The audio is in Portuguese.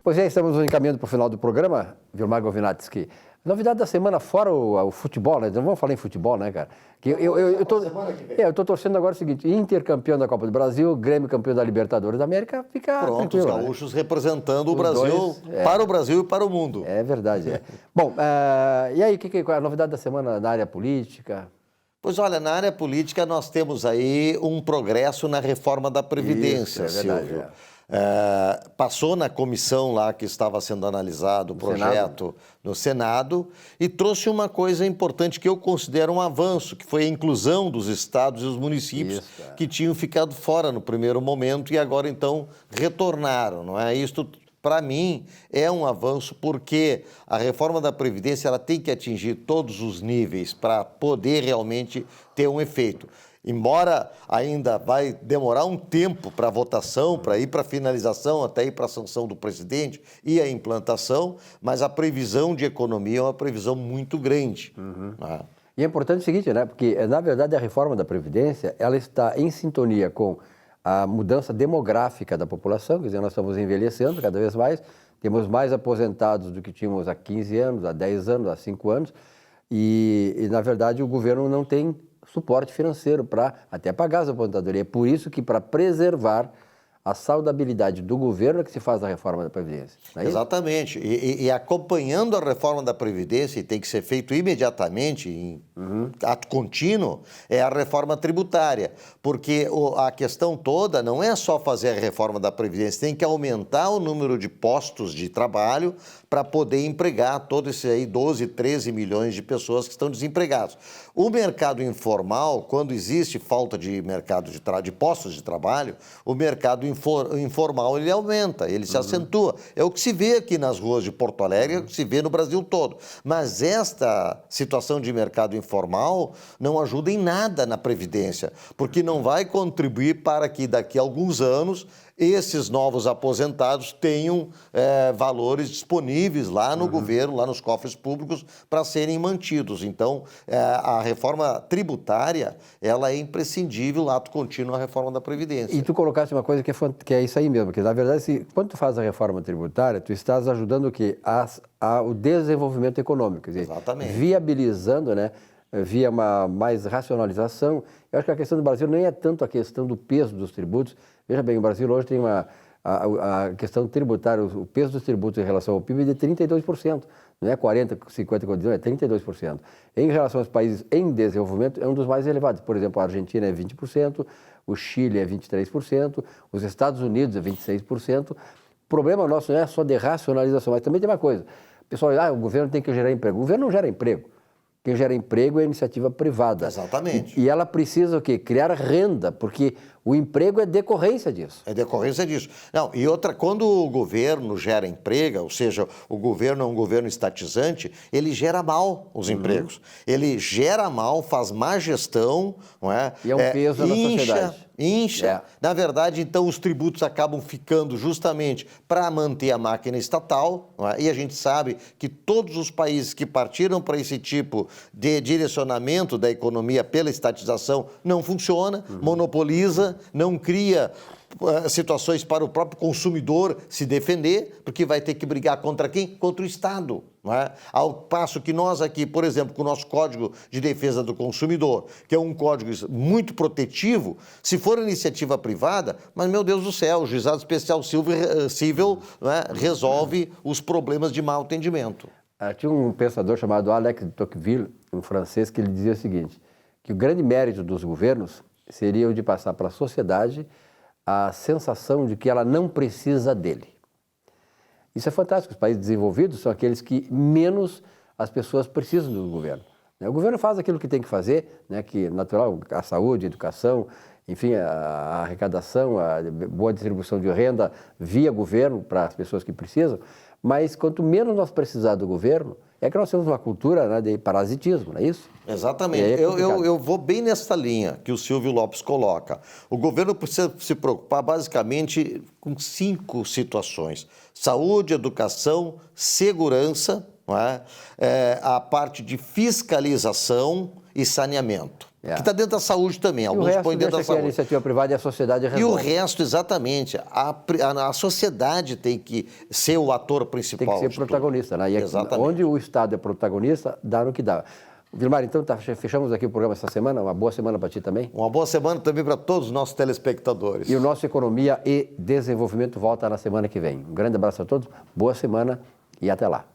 Pois é, estamos encaminhando para o final do programa, Vilmar Govinatsky. Novidade da semana, fora o futebol, né? Não vamos falar em futebol, né, cara? Eu tô torcendo agora o seguinte: Inter campeão da Copa do Brasil, Grêmio campeão da Libertadores da América, fica Pronto, tranquilo, os gaúchos representando o Brasil dois, para o Brasil e para o mundo. É verdade, é. Bom, e aí, qual é a novidade da semana na área política? Pois olha, na área política nós temos aí um progresso na reforma da Previdência, Isso, é verdade, Silvio. Passou na comissão lá que estava sendo analisado o projeto no Senado e trouxe uma coisa importante que eu considero um avanço, que foi a inclusão dos estados e os municípios que tinham ficado fora no primeiro momento e agora então retornaram, não é? Isto, para mim, é um avanço porque a reforma da Previdência ela tem que atingir todos os níveis para poder realmente ter um efeito. Embora ainda vai demorar um tempo para a votação, para ir para a finalização, até ir para a sanção do presidente e a implantação, mas a previsão de economia é uma previsão muito grande. E é importante o seguinte, né? Porque, na verdade, a reforma da Previdência, ela está em sintonia com a mudança demográfica da população, quer dizer, nós estamos envelhecendo cada vez mais, temos mais aposentados do que tínhamos há 15 anos, há 10 anos, há 5 anos, e na verdade, o governo não tem suporte financeiro para até pagar as aposentadorias. É por isso que, para preservar a saudabilidade do governo, é que se faz a reforma da Previdência. Não é isso? Exatamente. E acompanhando a reforma da Previdência, e tem que ser feito imediatamente, em ato contínuo, é a reforma tributária. Porque a questão toda não é só fazer a reforma da Previdência, tem que aumentar o número de postos de trabalho para poder empregar todos esses aí 12, 13 milhões de pessoas que estão desempregados. O mercado informal, quando existe falta de mercado de postos de trabalho, o mercado informal ele aumenta, ele se acentua. É o que se vê aqui nas ruas de Porto Alegre, é o que se vê no Brasil todo. Mas esta situação de mercado informal não ajuda em nada na Previdência, porque não vai contribuir para que daqui a alguns anos esses novos aposentados tenham valores disponíveis lá no governo, lá nos cofres públicos, para serem mantidos. Então, a reforma tributária, ela é imprescindível, ato contínuo à reforma da Previdência. E tu colocaste uma coisa que é isso aí mesmo, que na verdade, quando tu faz a reforma tributária, tu estás ajudando o quê? O desenvolvimento econômico, quer dizer, Exatamente. Viabilizando, né? Via uma mais racionalização. Eu acho que a questão do Brasil nem é tanto a questão do peso dos tributos. Veja bem, o Brasil hoje tem a questão tributária, o peso dos tributos em relação ao PIB é de 32%. Não é 40%, 50%, é 32%. Em relação aos países em desenvolvimento, é um dos mais elevados. Por exemplo, a Argentina é 20%, o Chile é 23%, os Estados Unidos é 26%. O problema nosso não é só de racionalização, mas também tem uma coisa. O pessoal diz, o governo tem que gerar emprego. O governo não gera emprego. Quem gera emprego é a iniciativa privada. Exatamente. E ela precisa o quê? Criar renda, porque o emprego é decorrência disso. É decorrência disso. Não, e outra, quando o governo gera emprego, ou seja, o governo é um governo estatizante, ele gera mal os empregos. Ele gera mal, faz má gestão, não é? E é um peso na sociedade. Incha. Na verdade, então, os tributos acabam ficando justamente para manter a máquina estatal, não é? E a gente sabe que todos os países que partiram para esse tipo de direcionamento da economia pela estatização não funciona, monopoliza, não cria situações para o próprio consumidor se defender, porque vai ter que brigar contra quem? Contra o Estado. Não é? Ao passo que nós aqui, por exemplo, com o nosso Código de Defesa do Consumidor, que é um código muito protetivo, se for iniciativa privada, mas, meu Deus do céu, o Juizado Especial Civil não é? Resolve os problemas de mau atendimento. Tinha um pensador chamado Alex de Tocqueville, um francês, que ele dizia o seguinte, que o grande mérito dos governos seria o de passar para a sociedade a sensação de que ela não precisa dele. Isso é fantástico. Os países desenvolvidos são aqueles que menos as pessoas precisam do governo. O governo faz aquilo que tem que fazer, né, que é natural, a saúde, a educação, enfim, a arrecadação, a boa distribuição de renda via governo para as pessoas que precisam, mas quanto menos nós precisar do governo, é que nós temos uma cultura, né, de parasitismo, não é isso? Exatamente. Eu vou bem nessa linha que o Silvio Lopes coloca. O governo precisa se preocupar basicamente com 5 situações: saúde, educação, segurança, não é? A parte de fiscalização e saneamento. que está dentro da saúde também. Alguns põem dentro da saúde. A iniciativa privada e a sociedade resolve. E o resto, exatamente. A sociedade tem que ser o ator principal. Tem que ser protagonista, né? E exatamente. Onde o Estado é protagonista, dá no que dá. Vilmar, então fechamos aqui o programa essa semana. Uma boa semana para ti também. Uma boa semana também para todos os nossos telespectadores. E o nosso Economia e Desenvolvimento volta na semana que vem. Um grande abraço a todos, boa semana e até lá.